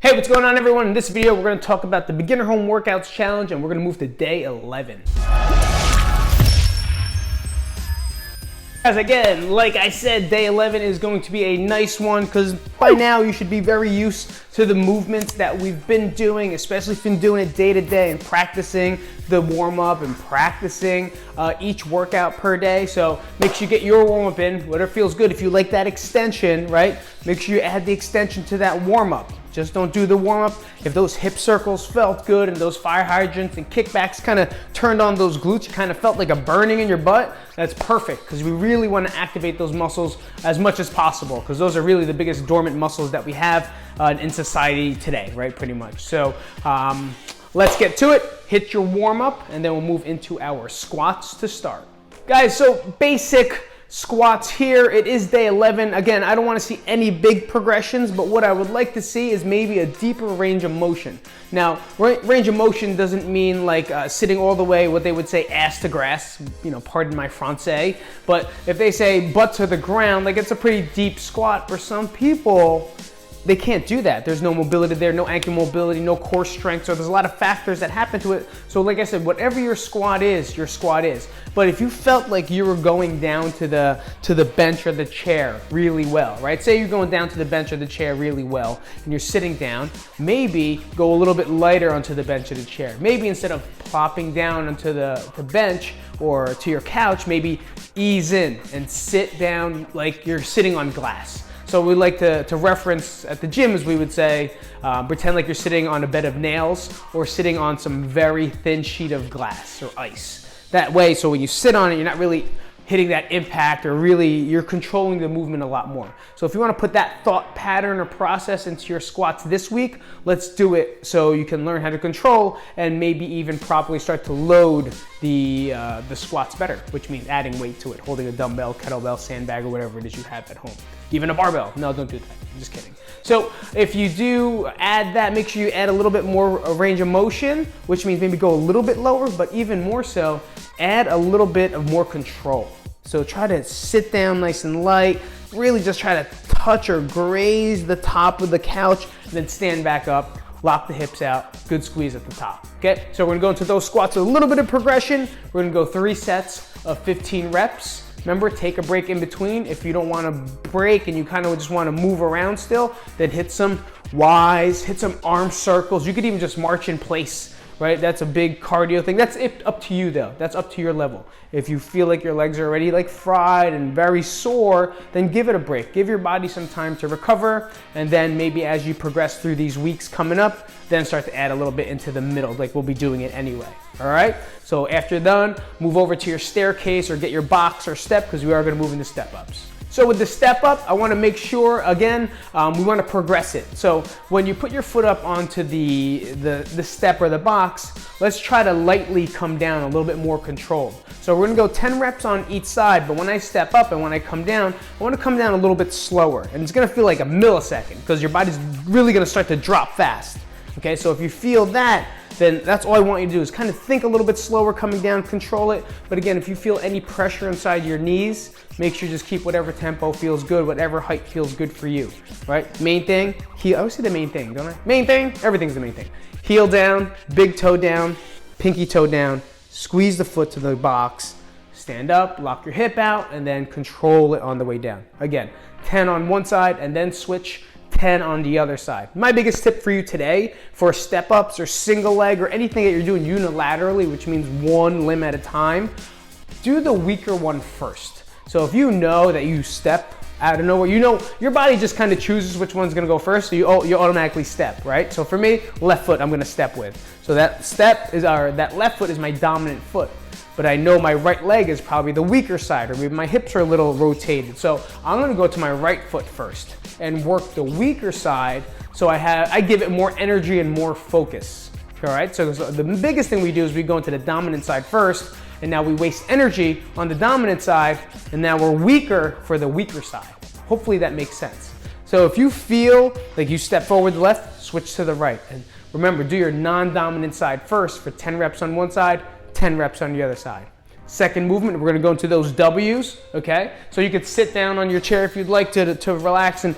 Hey, what's going on everyone? In this video, we're going to talk about the Beginner Home Workouts Challenge and we're going to move to day 11. Guys, again, like I said, day 11 is going to be a nice one because by now you should be very used to the movements that we've been doing, especially if you've been doing it day to day and practicing the warm up and practicing each workout per day. So make sure you get your warm up in, whatever feels good. If you like that extension, right, make sure you add the extension to that warm up. Just don't do the warm-up. If those hip circles felt good and those fire hydrants and kickbacks kind of turned on those glutes, you kind of felt like a burning in your butt, that's perfect because we really want to activate those muscles as much as possible because those are really the biggest dormant muscles that we have in society today, right, pretty much. So let's get to it. Hit your warm-up and then we'll move into our squats to start. Guys, so basic squats here. It is day 11. Again, I don't want to see any big progressions, but what I would like to see is maybe a deeper range of motion. Now, range of motion doesn't mean like sitting all the way, what they would say ass to grass, pardon my français, but if they say butt to the ground, like it's a pretty deep squat. For some people, they can't do that. There's no mobility there, no ankle mobility, no core strength. So there's a lot of factors that happen to it. So like I said, whatever your squat is, your squat is. But if you felt like you were going down to the bench or the chair really well, right? Say you're going down to the bench or the chair really well and you're sitting down, maybe go a little bit lighter onto the bench or the chair. Maybe instead of plopping down onto the bench or to your couch, maybe ease in and sit down like you're sitting on glass. So we like to reference at the gym, as we would say, pretend like you're sitting on a bed of nails or sitting on some very thin sheet of glass or ice. That way, so when you sit on it, you're not really hitting that impact or really you're controlling the movement a lot more. So if you want to put that thought pattern or process into your squats this week, let's do it so you can learn how to control and maybe even properly start to load the squats better, which means adding weight to it, holding a dumbbell, kettlebell, sandbag, or whatever it is you have at home. Even a barbell. No, don't do that. I'm just kidding. So if you do add that, make sure you add a little bit more range of motion, which means maybe go a little bit lower, but even more so, add a little bit of more control. So try to sit down nice and light, really just try to touch or graze the top of the couch, and then stand back up, lock the hips out, good squeeze at the top, okay? So we're gonna go into those squats with a little bit of progression. We're gonna go 3 sets of 15 reps. Remember, take a break in between. If you don't wanna break and you kind of just wanna move around still, then hit some Ys, hit some arm circles. You could even just march in place, right? That's a big cardio thing. That's up to you though. That's up to your level. If you feel like your legs are already like fried and very sore, then give it a break. Give your body some time to recover. And then maybe as you progress through these weeks coming up, then start to add a little bit into the middle, like we'll be doing it anyway. All right? So after you're done, move over to your staircase or get your box or step because we are gonna move into step ups. So with the step up, I wanna make sure, again, we wanna progress it. So when you put your foot up onto the step or the box, let's try to lightly come down, a little bit more controlled. So we're gonna go 10 reps on each side, but when I step up and when I come down, I wanna come down a little bit slower. And it's gonna feel like a millisecond because your body's really gonna start to drop fast. Okay, so if you feel that, then that's all I want you to do is kind of think a little bit slower coming down, control it. But again, if you feel any pressure inside your knees, make sure you just keep whatever tempo feels good, whatever height feels good for you, right? Main thing, heel, I always say the main thing, don't I? Main thing, everything's the main thing. Heel down, big toe down, pinky toe down, squeeze the foot to the box, stand up, lock your hip out, and then control it on the way down. Again, 10 on one side and then switch 10 on the other side. My biggest tip for you today for step ups or single leg or anything that you're doing unilaterally, which means one limb at a time, do the weaker one first. So if you know that you step out of nowhere, your body just kind of chooses which one's gonna go first, so you automatically step, right? So for me, left foot I'm gonna step with. So that left foot is my dominant foot. But I know my right leg is probably the weaker side, or maybe my hips are a little rotated. So I'm gonna go to my right foot first and work the weaker side so I give it more energy and more focus, all right? So the biggest thing we do is we go into the dominant side first, and now we waste energy on the dominant side, and now we're weaker for the weaker side. Hopefully that makes sense. So if you feel like you step forward to the left, switch to the right. And remember, do your non-dominant side first for 10 reps on one side, 10 reps on the other side. Second movement, we're gonna go into those W's, okay? So you could sit down on your chair if you'd like to relax and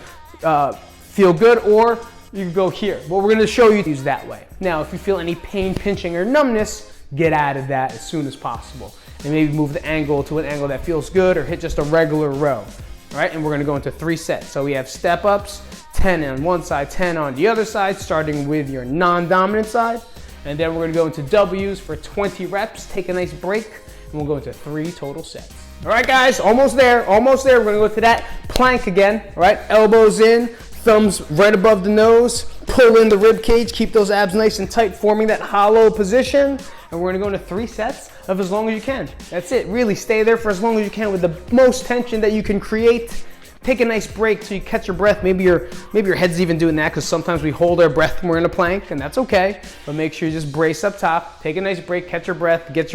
feel good, or you can go here. But we're gonna show you to use that way. Now, if you feel any pain, pinching, or numbness, get out of that as soon as possible. And maybe move the angle to an angle that feels good, or hit just a regular row. All right, and we're gonna go into 3 sets. So we have step ups, 10 on one side, 10 on the other side, starting with your non-dominant side. And then we're gonna go into W's for 20 reps, take a nice break, and we'll go into 3 total sets. All right, guys, almost there, almost there. We're gonna go to that plank again, all right? Elbows in, thumbs right above the nose, pull in the rib cage, keep those abs nice and tight, forming that hollow position. And we're gonna go into 3 sets of as long as you can. That's it, really stay there for as long as you can with the most tension that you can create. Take a nice break so you catch your breath. Maybe your head's even doing that, because sometimes we hold our breath when we're in a plank, and that's okay. But make sure you just brace up top, take a nice break, catch your breath, get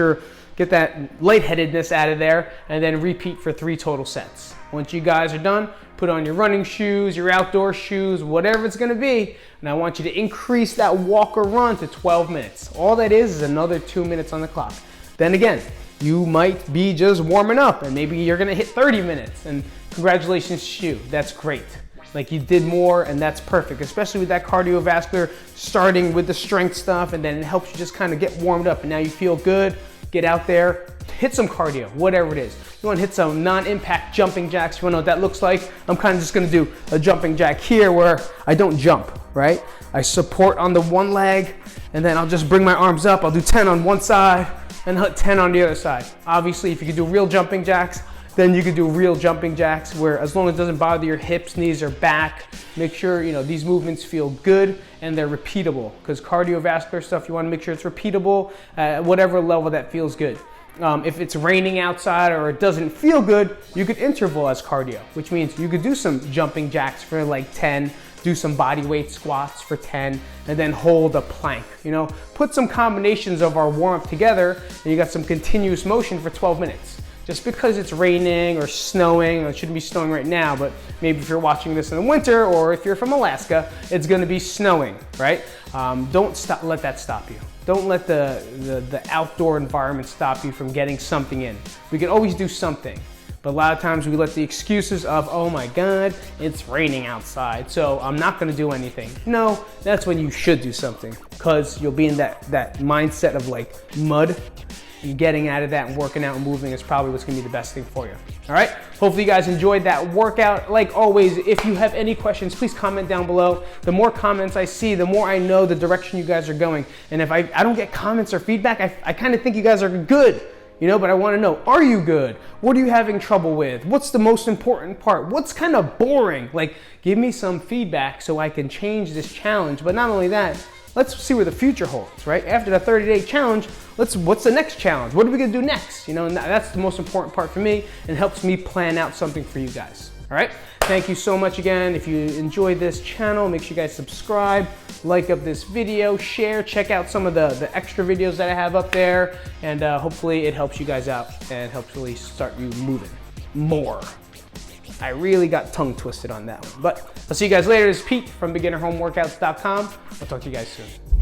that lightheadedness out of there, and then repeat for 3 total sets. Once you guys are done, put on your running shoes, your outdoor shoes, whatever it's gonna be, and I want you to increase that walk or run to 12 minutes. All that is another 2 minutes on the clock. Then again, you might be just warming up, and maybe you're gonna hit 30 minutes, and congratulations to you, that's great. Like, you did more, and that's perfect, especially with that cardiovascular, starting with the strength stuff, and then it helps you just kind of get warmed up, and now you feel good. Get out there, hit some cardio, whatever it is. You wanna hit some non-impact jumping jacks, you wanna know what that looks like? I'm kind of just gonna do a jumping jack here where I don't jump, right? I support on the one leg, and then I'll just bring my arms up. I'll do 10 on one side, and 10 on the other side. Obviously, if you can do real jumping jacks, then you can do real jumping jacks where, as long as it doesn't bother your hips, knees, or back, make sure these movements feel good and they're repeatable, because cardiovascular stuff, you want to make sure it's repeatable at whatever level that feels good. If it's raining outside or it doesn't feel good, you could interval as cardio, which means you could do some jumping jacks for like 10, do some body weight squats for 10, and then hold a plank. Put some combinations of our warm-up together, and you got some continuous motion for 12 minutes. Just because it's raining or snowing, it shouldn't be snowing right now, but maybe if you're watching this in the winter, or if you're from Alaska, it's gonna be snowing, right? Don't let that stop you. Don't let the outdoor environment stop you from getting something in. We can always do something, but a lot of times we let the excuses of, oh my God, it's raining outside, so I'm not gonna do anything. No, that's when you should do something, because you'll be in that mindset of like mud. And getting out of that and working out and moving is probably what's gonna be the best thing for you. All right, hopefully you guys enjoyed that workout. Like always, if you have any questions, please comment down below. The more comments I see, the more I know the direction you guys are going. And if I don't get comments or feedback, I kind of think you guys are good, but I wanna know, are you good? What are you having trouble with? What's the most important part? What's kind of boring? Like, give me some feedback so I can change this challenge. But not only that, let's see where the future holds, right? After the 30-day challenge, what's the next challenge? What are we gonna do next? And that's the most important part for me, and helps me plan out something for you guys, all right? Thank you so much again. If you enjoyed this channel, make sure you guys subscribe, like up this video, share, check out some of the extra videos that I have up there, and hopefully it helps you guys out and hopefully start you moving more. I really got tongue twisted on that one. But I'll see you guys later. This is Pete from BeginnerHomeWorkouts.com. I'll talk to you guys soon.